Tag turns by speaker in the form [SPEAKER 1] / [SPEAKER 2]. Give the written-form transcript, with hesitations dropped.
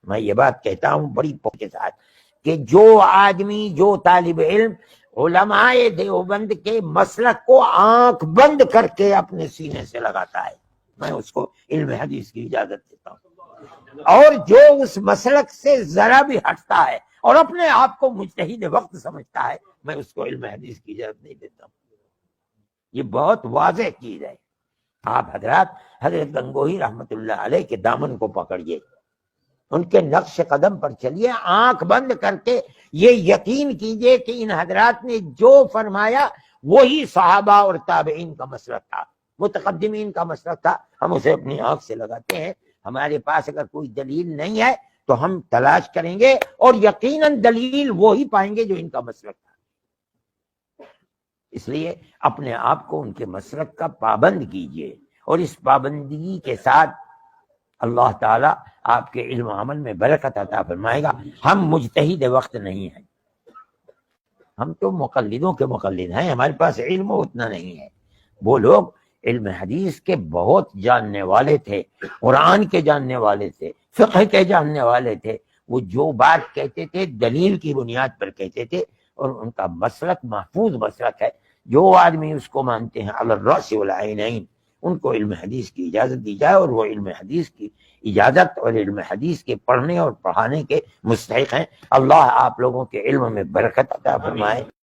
[SPEAKER 1] میں یہ بات کہتا ہوں بڑی پوچھ کے ساتھ کہ جو آدمی، جو طالب علم علماء دیوبند کے مسلک کو آنکھ بند کر کے اپنے سینے سے لگاتا ہے، میں اس کو علم حدیث کی اجازت دیتا ہوں، اور جو اس مسلک سے ذرا بھی ہٹتا ہے اور اپنے آپ کو مجتہد وقت سمجھتا ہے، میں اس کو علم حدیث کی اجازت نہیں دیتا ہوں۔ یہ بہت واضح چیز ہے۔ آپ حضرات حضرت گنگوہی رحمت اللہ علیہ کے دامن کو پکڑیے، ان کے نقش قدم پر چلیے، آنکھ بند کر کے یہ یقین کیجئے کہ ان حضرات نے جو فرمایا وہی صحابہ اور تابعین کا مسلک تھا، متقدمین کا مسلک تھا۔ ہم اسے اپنی آنکھ سے لگاتے ہیں۔ ہمارے پاس اگر کوئی دلیل نہیں ہے تو ہم تلاش کریں گے اور یقیناً دلیل وہی پائیں گے جو ان کا مسلک تھا۔ اس لیے اپنے آپ کو ان کے مسلک کا پابند کیجئے، اور اس پابندگی کے ساتھ اللہ تعالیٰ آپ کے علم و عمل میں برکت عطا فرمائے گا۔ ہم مجتہد وقت نہیں ہیں، ہم تو مقلدوں کے مقلد ہیں، ہمارے پاس علم اتنا نہیں ہے۔ وہ لوگ علم حدیث کے بہت جاننے والے تھے، قرآن کے جاننے والے تھے، فقہ کے جاننے والے تھے، وہ جو بات کہتے تھے دلیل کی بنیاد پر کہتے تھے، اور ان کا مسلک محفوظ مسلک ہے۔ جو آدمی اس کو مانتے ہیں علی الرأس والعینین، ان کو علم حدیث کی اجازت دی جائے، اور وہ علم حدیث کی اجازت اور علم حدیث کے پڑھنے اور پڑھانے کے مستحق ہیں۔ اللہ آپ لوگوں کے علم میں برکت عطا فرمائے۔